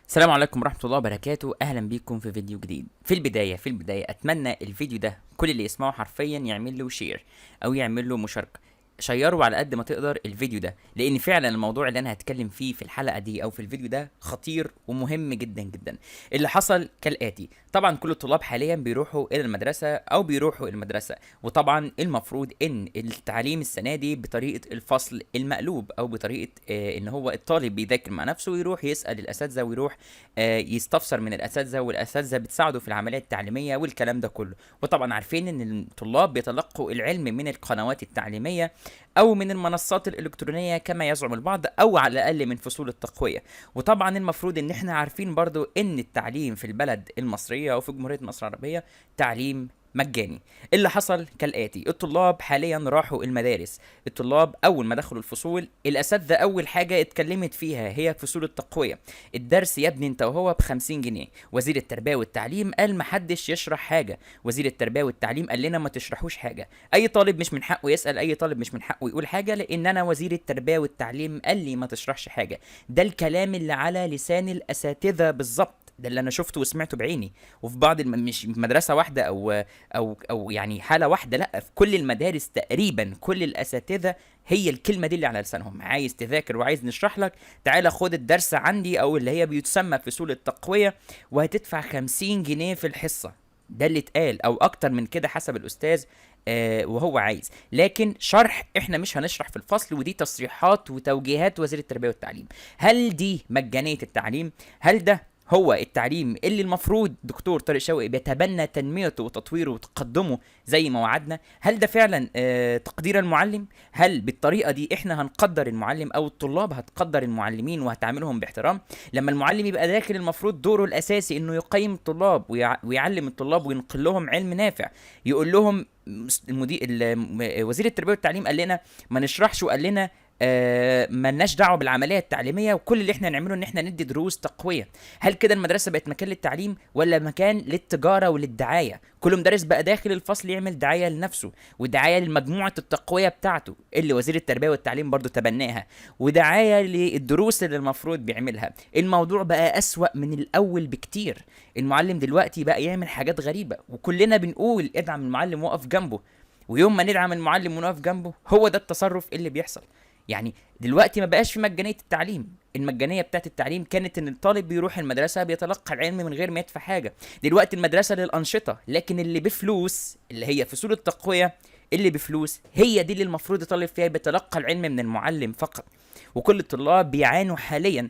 السلام عليكم ورحمة الله وبركاته. أهلا بيكم في فيديو جديد. في البداية أتمنى الفيديو ده كل اللي يسمعه حرفيا يعمل له شير أو يعمل له مشاركة. شيروا على قد ما تقدر الفيديو ده، لأن فعلا الموضوع اللي أنا هتكلم فيه في الحلقة دي أو في الفيديو ده خطير ومهم جدا جدا. اللي حصل كالآتي: طبعا كل الطلاب حاليا بيروحوا إلى المدرسة أو بيروحوا المدرسة، وطبعا المفروض إن التعليم السنة دي بطريقة الفصل المقلوب أو بطريقة إن هو الطالب بيذاكر مع نفسه ويروح يسأل الأساتذة ويروح يستفسر من الاساتذه، والاساتذه بتساعده في العمليه التعليميه والكلام ده كله. وطبعا عارفين ان الطلاب بيتلقوا العلم من القنوات التعليميه او من المنصات الالكترونيه كما يزعم البعض، او على الاقل من فصول التقويه. وطبعا المفروض ان احنا عارفين برضو ان التعليم في البلد المصريه او في جمهوريه مصر العربيه تعليم مجاني. اللي حصل كالآتي: الطلاب حاليا راحوا المدارس. الطلاب أول ما دخلوا الفصول، الأساتذة أول حاجة اتكلمت فيها هي فصول التقوية. الدرس يا ابني انت وهو ب50 جنيه. وزير التربية والتعليم قال محدش يشرح حاجة. وزير التربية والتعليم قال لنا ما تشرحوش حاجة. أي طالب مش من حقه يسأل، أي طالب مش من حقه يقول حاجة، لأن أنا وزير التربية والتعليم قال لي ما تشرحش حاجة. ده الكلام اللي على لسان الأساتذة بالظبط، ده اللي انا شفته وسمعته بعيني. وفي بعض مش في مدرسه واحده او يعني حاله واحده، لا، في كل المدارس تقريبا كل الاساتذه هي الكلمه دي اللي على لسانهم: عايز تذاكر وعايز نشرح لك، تعالى خد الدرس عندي، او اللي هي بيتسمى فصول التقويه، وهتدفع 50 جنيه في الحصه. ده اللي اتقال، او اكتر من كده حسب الاستاذ وهو عايز. لكن شرح احنا مش هنشرح في الفصل، ودي تصريحات وتوجيهات وزير التربيه والتعليم. هل دي مجانيه التعليم؟ هل ده هو التعليم اللي المفروض دكتور طارق شوقي بيتبنى تنميته وتطويره وتقدمه زي ما وعدنا؟ هل ده فعلا تقدير المعلم؟ هل بالطريقه دي احنا هنقدر المعلم او الطلاب هتقدر المعلمين وهتعاملهم باحترام؟ لما المعلم يبقى داخل المفروض دوره الاساسي انه يقيم الطلاب ويعلم الطلاب وينقل لهم علم نافع، يقول لهم وزير التربيه والتعليم قال لنا ما نشرحش، وقال لنا ملناش دعوه بالعمليه التعليميه، وكل اللي احنا نعمله ان احنا ندي دروس تقويه. هل كده المدرسه بقت مكان للتعليم ولا مكان للتجاره وللدعايه؟ كل مدرس بقى داخل الفصل يعمل دعايه لنفسه، ودعايه لمجموعه التقويه بتاعته اللي وزير التربيه والتعليم برضو تبناها، ودعايه للدروس اللي المفروض بيعملها. الموضوع بقى اسوأ من الاول بكتير. المعلم دلوقتي بقى يعمل حاجات غريبه، وكلنا بنقول ادعم المعلم وقف جنبه، ويوم ما ندعم المعلم ونقف جنبه هو ده التصرف اللي بيحصل. يعني دلوقتي ما بقاش في مجانية التعليم. المجانية بتاعت التعليم كانت ان الطالب بيروح المدرسة بيتلقى العلم من غير ما يدفع حاجة. دلوقتي المدرسة للأنشطة، لكن اللي بفلوس اللي هي فصول التقوية اللي بفلوس هي دي اللي المفروض الطالب فيها بيتلقى العلم من المعلم فقط. وكل الطلاب بيعانوا حاليا.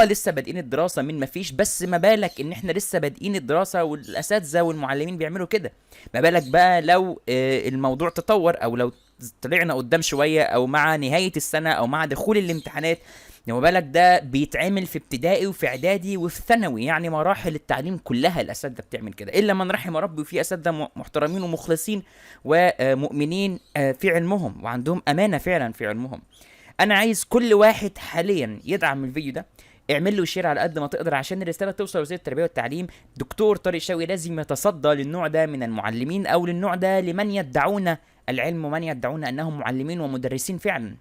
لسه بادئين الدراسة من ما فيش، بس ما بالك ان احنا لسه بادئين الدراسة والاساتذة والمعلمين بيعملوا كده، ما بالك بقى لو الموضوع تطور، او لو طلعنا قدام شويه، او مع نهايه السنه، او مع دخول الامتحانات. ما بالك ده بيتعمل في ابتدائي وفي اعدادي وفي ثانوي، يعني مراحل التعليم كلها الاساتذه بتعمل كده، الا من رحم ربي، وفي اساتذه محترمين ومخلصين ومؤمنين في علمهم وعندهم امانه فعلا في علمهم. انا عايز كل واحد حاليا يدعم الفيديو ده، اعمل له شير على قد ما تقدر عشان الرساله توصل لوزير التربيه والتعليم. دكتور طارق شوقي لازم يتصدى للنوع ده من المعلمين، او للنوع ده لمن يدعون العلم ومن يدعون انهم معلمين ومدرسين فعلا.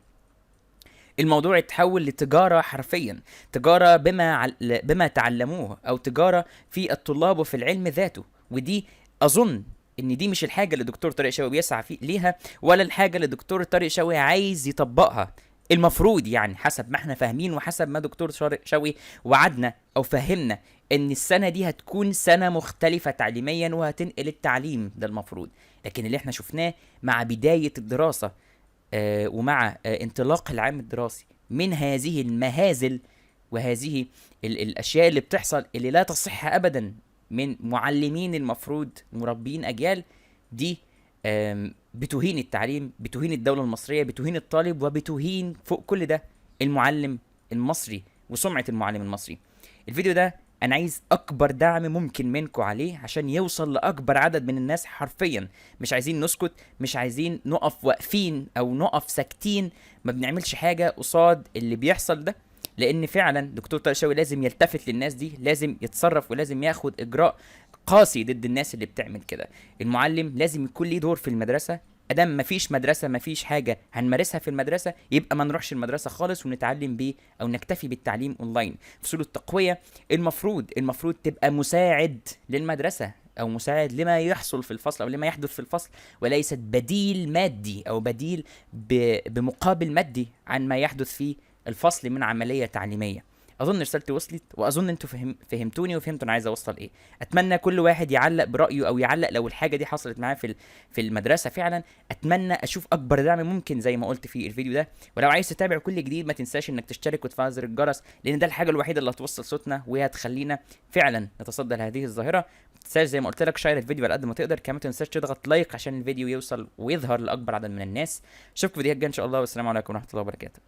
الموضوع يتحول لتجاره حرفيا، تجاره بما تعلموه، او تجاره في الطلاب وفي العلم ذاته. ودي اظن ان دي مش الحاجه اللي دكتور طارق شوقي بيسعى ليها، ولا الحاجه اللي دكتور طارق شوقي عايز يطبقها. المفروض يعني حسب ما احنا فاهمين وحسب ما دكتور طارق شوقي وعدنا او فهمنا ان السنه دي هتكون سنه مختلفه تعليميا وهتنقل التعليم، ده المفروض. لكن اللي احنا شفناه مع بدايه الدراسه ومع انطلاق العام الدراسي من هذه المهازل وهذه الاشياء اللي بتحصل اللي لا تصح ابدا من معلمين المفروض مربين اجيال، دي بتهين التعليم، بتهين الدولة المصرية، بتهين الطالب، وبتهين فوق كل ده المعلم المصري وسمعة المعلم المصري. الفيديو ده انا عايز اكبر دعم ممكن منكم عليه عشان يوصل لاكبر عدد من الناس حرفيا. مش عايزين نسكت، مش عايزين نقف واقفين او نقف ساكتين ما بنعملش حاجة قصاد اللي بيحصل ده، لان فعلا دكتور طارق شوقي لازم يلتفت للناس دي، لازم يتصرف ولازم ياخد اجراء قاسي ضد الناس اللي بتعمل كده. المعلم لازم يكون ليه دور في المدرسة ادام مفيش مدرسه، مفيش حاجه هنمارسها في المدرسه، يبقى ما نروحش المدرسه خالص ونتعلم بيه او نكتفي بالتعليم اونلاين. فصول التقويه المفروض تبقى مساعد للمدرسه، او مساعد لما يحصل في الفصل او لما يحدث في الفصل، وليست بديل مادي او بديل بمقابل مادي عن ما يحدث في الفصل من عمليه تعليميه. اظن رسالتي وصلت، واظن انتوا فهمتوني وفهمتوا انا عايز اوصل ايه. اتمنى كل واحد يعلق برايه او يعلق لو الحاجه دي حصلت معاه في المدرسه فعلا. اتمنى اشوف اكبر دعم ممكن زي ما قلت في الفيديو ده. ولو عايز تتابع كل جديد ما تنساش انك تشترك وتفعل زر الجرس، لان ده الحاجه الوحيده اللي هتوصل صوتنا وهتخلينا فعلا نتصدى لهذه الظاهره. ما تنساش زي ما قلت لك شير الفيديو على قد ما تقدر، كمان ما تنساش تضغط لايك عشان الفيديو يوصل ويظهر لاكبر عدد من الناس. اشوفكم في فيديوهات جايه ان شاء الله، والسلام عليكم ورحمه الله وبركاته.